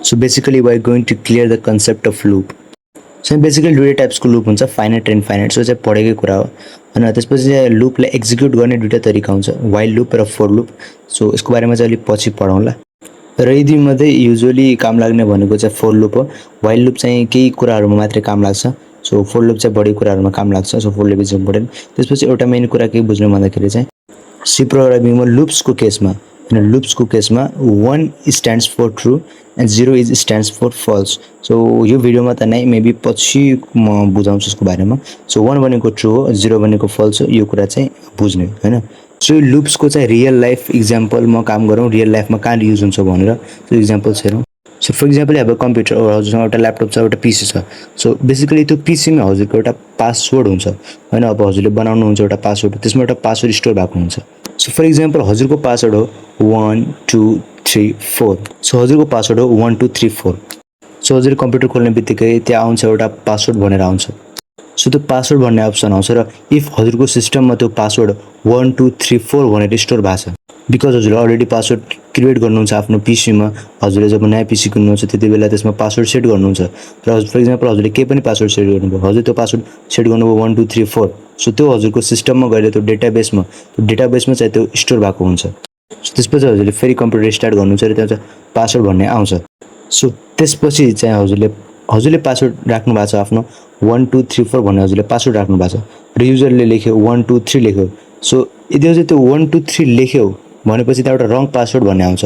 So basically we are going to clear the concept of loop. So basically दुईवटा टाइप्सको loop हुन्छ, finite र infinite. So चाहिँ पढेकै कुरा हो. अनि त्यसपछि चाहिँ लुपलाई एक्जिक्युट गर्ने दुईवटा तरिका हुन्छ, वाइल लुप र फोर लुप. सो यसको बारेमा चाहिँ अलिक पछि पढौँला. र यी दुईमध्ये युजुअली काम लाग्ने भनेको चाहिँ फोर लुप हो. वाइल लुप चाहिँ केही कुराहरूमा मात्रै काम लाग्छ. सो फोर लुप चाहिँ बढी कुराहरूमा काम लाग्छ. So four loop is important. त्यसपछि एउटा मेन कुरा के बुझ्नु भन्दाखेरि चाहिँ सी प्रोग्रामिङमा लुप्सको केसमा लुप्सको केसमा 1 stands for true and 0 is stands for false. So यो भिडियोमा त नै मेबी पछि म बुझाउँछु यसको बारेमा. सो 1 भनेको ट्रु हो, 0 भनेको फल्स हो, यो कुरा चाहिँ बुझ्ने हैन. सो यो लुप्सको चाहिँ रियल लाइफ इक्जाम्पल म काम गरौँ, रियल लाइफमा कहाँ युज हुन्छ भनेर. सो इक्जाम्पल्स हेरौँ. सो फर इक्जाम्पल अब कम्प्युटर हजुरसँग एउटा ल्यापटप छ, एउटा पिसी छ. सो बेसिकली त्यो पिसीमा हजुरको एउटा पासवर्ड हुन्छ हैन. अब हजुरले बनाउनुहुन्छ एउटा पासवर्ड, त्यसमा एउटा पासवर्ड स्टोर भएको हुन्छ. सो फर इक्जाम्पल हजुरको पासवर्ड हो 1 2 3 4. सो हजुरको पासवर्ड हो 1 2 3 4. सो हजुरले कम्प्युटर खोल्ने बित्तिकै त्यहाँ आउँछ एउटा पासवर्ड भनेर आउँछ. सो त्यो पासवर्ड भन्ने अप्सन आउँछ र इफ हजुरको सिस्टममा त्यो पासवर्ड 1 2 3 4 भनेर स्टोर भएको छ, बिकज हजुरले अलरेडी पासवर्ड क्रिएट गर्नुहुन्छ आफ्नो पिसीमा. हजुरले जब नयाँ पिसी किन्नुहुन्छ त्यति बेला त्यसमा पासवर्ड सेट गर्नुहुन्छ र हजुर फर इक्जाम्पल हजुरले केही पनि पासवर्ड सेट गर्नुभयो, हजुर त्यो पासवर्ड सेट गर्नुभयो 1 2 3 4. सो त्यो हजुरको सिस्टममा गएर त्यो डेटाबेसमा चाहिँ त्यो स्टोर भएको हुन्छ. सो त्यसपछि हजुरले फेरि कम्प्युटर स्टार्ट गर्नुहुन्छ र त्यहाँ चाहिँ पासवर्ड भन्ने आउँछ. सो त्यसपछि चाहिँ हजुरले पासवर्ड राख्नु भएको छ आफ्नो 1 2 3 4 भन्ने हजुरले पासवर्ड राख्नु भएको छ र युजरले लेख्यो 1 2 3 लेख्यो. सो यदि हजुर त्यो 1 2 3 लेख्यो भनेपछि त्यहाँ एउटा रङ पासवर्ड भन्ने आउँछ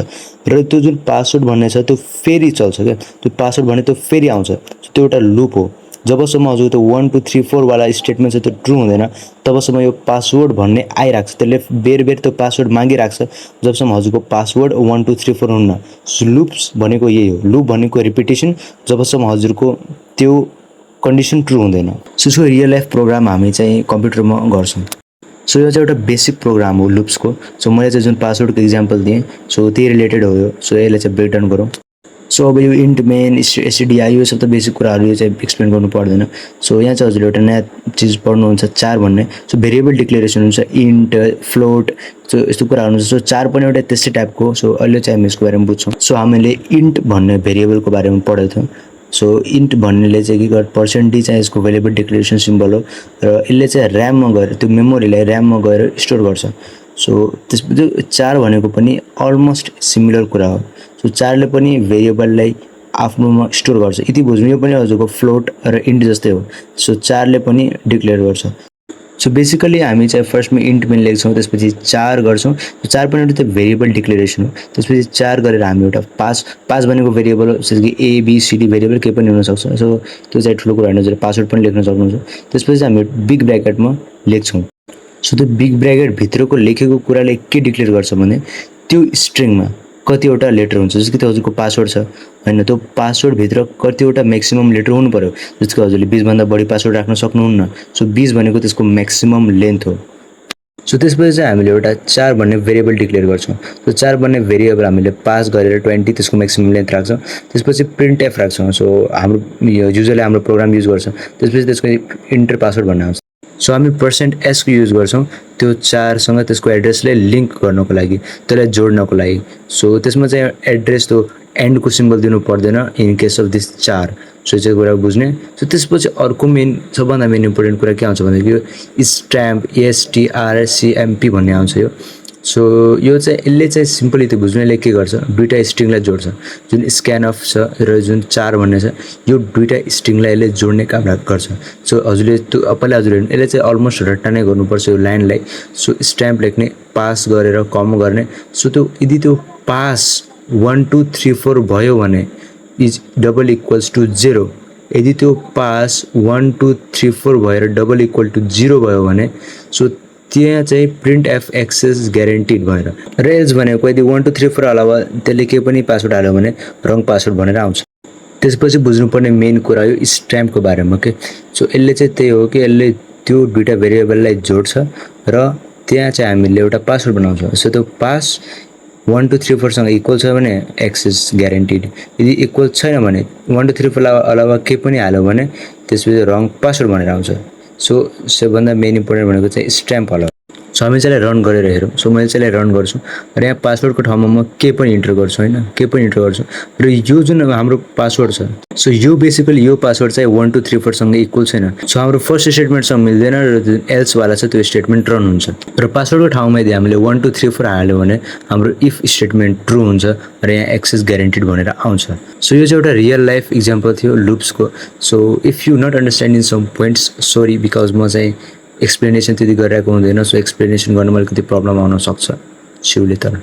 र त्यो जुन पासवर्ड भन्ने छ त्यो फेरि चल्छ क्या. त्यो पासवर्ड भन्ने त्यो फेरि आउँछ. त्यो एउटा लुप हो. जबसम्म हजुर त्यो 1 2 3 4 वाला स्टेटमेन्ट चाहिँ त्यो ट्रु हुँदैन तबसम्म यो पासवर्ड भन्ने आइरहेको छ. त्यसले बेर त्यो पासवर्ड मागिरहेको छ जबसम्म हजुरको पासवर्ड 1 2 3 4 हुन्न. सो लुप्स भनेको यही हो. लुप भनेको रिपिटेसन जबसम्म हजुरको त्यो कन्डिसन ट्रु हुँदैन. सो यसको रियल लाइफ प्रोग्राम हामी चाहिँ कम्प्युटरमा गर्छौँ. सो यो चाहिँ एउटा बेसिक प्रोग्राम हो लुप्सको. सो मैले चाहिँ जुन पासवर्डको इक्जाम्पल दिएँ सो त्यही रिलेटेड हो यो. सो यसलाई चाहिँ ब्रेकडाउन गरौँ. सो अब यो इन्ट मेन एसटिडिआई यो सब त बेसिक कुराहरू, यो चाहिँ एक्सप्लेन गर्नु पर्दैन. सो यहाँ चाहिँ हजुरले एउटा नयाँ चिज पढ्नुहुन्छ 4 भन्ने. सो भेरिएबल डिक्लेरेसन हुन्छ, इन्ट फ्लोट, सो यस्तो कुराहरू हुन्छ. सो 4 पनि एउटा त्यस्तै टाइपको. सो अहिले चाहिँ हामी यसको बारेमा बुझ्छौँ. सो हामीले इन्ट भन्ने भेरिएबलको बारेमा पढेको थियौँ. सो इन्ट भन्नेले चाहिँ के गर्छ, पर्सेन्ट डी चाहिँ यसको भेरिएबल डिक्लेरेसन सिम्बल हो र यसले चाहिँ ऱ्याममा गएर त्यो मेमोरीलाई ऱ्याममा गएर स्टोर गर्छ. सो त्यसपछि 4 भनेको पनि अलमोस्ट सिमिलर कुरा हो. सो 4ले पनि भेरिएबललाई आफ्नोमा स्टोर गर्छ. यति बुझ्नु, यो पनि हजुरको फ्लोट र इन्ट जस्तै हो. सो 4ले पनि डिक्लेयर गर्छ. सो बेसिकली हामी चाहिँ फर्स्टमा इन्ट मेन लेख्छौँ, त्यसपछि 4 गर्छौँ. 4 पनि एउटा त्यो भेरिएबल डिक्लेरेसन हो. त्यसपछि 4 गरेर हामी एउटा पास भनेको भेरिएबल हो, जस्तो कि एबिसिडी भेरिएबल केही पनि हुनसक्छ. सो त्यो चाहिँ ठुलो कुरा होइन, हजुर पासवर्ड पनि लेख्न सक्नुहुन्छ. त्यसपछि हामी बिग ब्र्याकेटमा लेख्छौँ. सो त्यो बिग ब्र्याकेट भित्रको लेखेको कुराले के डिक्लेयर गर्छ भने त्यो स्ट्रिङमा कतिवटा लेटर हुन्छ. जस्तो कि त्यो हजुरको पासवर्ड छ होइन, त्यो पासवर्डभित्र कतिवटा म्याक्सिमम लेटर हुनु पऱ्यो. जस्तो कि हजुरले 20 भन्दा बढी पासवर्ड राख्न सक्नुहुन्न. सो 20 भनेको त्यसको म्याक्सिमम लेन्थ हो. सो त्यसपछि चाहिँ हामीले एउटा 4 भन्ने भेरिएबल डिक्लेयर गर्छौँ. सो 4 भन्ने भेरिएबल हामीले पास गरेर 20 त्यसको म्याक्सिमम लेन्थ राख्छौँ. त्यसपछि प्रिन्ट एफ राख्छौँ. सो हाम्रो युजरले हाम्रो प्रोग्राम युज गर्छ. त्यसपछि त्यसको इन्टर पासवर्ड भन्ने आउँछ. सो हामी %s को युज गर्छौँ त्यो 4सँग त्यसको एड्रेसलाई लिङ्क गर्नको लागि, त्यसलाई जोड्नको लागि. सो त्यसमा चाहिँ एड्रेस त्यो एन्डको सिम्बल दिनु पर्दैन in case of this 4. So चाहिँ कुरा बुझ्ने. सो त्यसपछि अर्को सबभन्दा मेन इम्पोर्टेन्ट कुरा के आउँछ भनेदेखि यो स्ट्याम्प STRCMP भन्ने आउँछ यो. सो यो चाहिँ यसले चाहिँ सिम्पली त्यो बुझ्नेले के गर्छ, दुईवटा स्ट्रिङलाई जोड्छ. जुन स्क्यान अफ छ र जुन 4 भन्ने छ, यो दुईवटा स्ट्रिङलाई यसले जोड्ने काम गर्छ. सो हजुरले त्यो पहिला हजुरले यसले चाहिँ अलमोस्ट रट्टा नै गर्नुपर्छ यो लाइनलाई. सो स्ट्याम्प लेख्ने, पास गरेर कम गर्ने. सो त्यो यदि त्यो पास 1 2 3 4 भयो भने इज डबल इक्वल्स टु 0. यदि त्यो पास 1 2 3 4 भएर डबल इक्वल टु 0 भयो भने सो त्यहाँ चाहिँ प्रिन्ट एफ एक्सेस ग्यारेन्टिड भएर र एल्स भनेको यदि 1 2 3 4 अलावा त्यसले केही पनि पासवर्ड हाल्यो भने रङ पासवर्ड भनेर आउँछ. त्यसपछि बुझ्नुपर्ने मेन कुरा यो स्ट्याम्पको बारेमा के. सो यसले चाहिँ त्यही हो कि यसले त्यो दुईवटा भेरिएबललाई जोड्छ र त्यहाँ चाहिँ हामीले एउटा पासवर्ड बनाउँछौँ. सो त्यो पास 1 2 3 4 सँग इक्वल छ भने एक्सेस ग्यारेन्टिड. यदि इक्वल छैन भने 1 2 3 4 अलावा केही पनि हाल्यो भने त्यसपछि रङ पासवर्ड भनेर आउँछ. सो सबभन्दा मेन इम्पोर्टेन्ट भनेको चाहिँ स्ट्याम्प होला. सो हामी चाहिँ रन गरेर हेरौँ। सो मैले चाहिँ रन गर्छु र यहाँ पासवर्डको ठाउँमा म के पनि इन्टर गर्छु होइन, के पनि इन्टर गर्छु र यो जुन हाम्रो पासवर्ड छ, सो यो बेसिकली यो पासवर्ड चाहिँ 1 2 3 4 सँग इक्वल छैन। सो हाम्रो फर्स्ट स्टेटमेन्टसँग मिल्दैन र एल्स वाला छ त्यो स्टेटमेन्ट रन हुन्छ। र पासवर्डको ठाउँमा यदि हामीले 1 2 3 4 हाल्यो भने हाम्रो इफ स्टेटमेन्ट ट्रु हुन्छ र यहाँ एक्सेस ग्यारेन्टेड भनेर आउँछ। सो यो चाहिँ एउटा रियल लाइफ इक्जाम्पल थियो लुप्सको। So if you not understanding some points, sorry, because म चाहिँ एक्सप्लेनेसन त्यति गरिरहेको हुँदैन। सो एक्सप्लेनेसन गर्न मैले कति प्रब्लम आउन सक्छ शिवले तर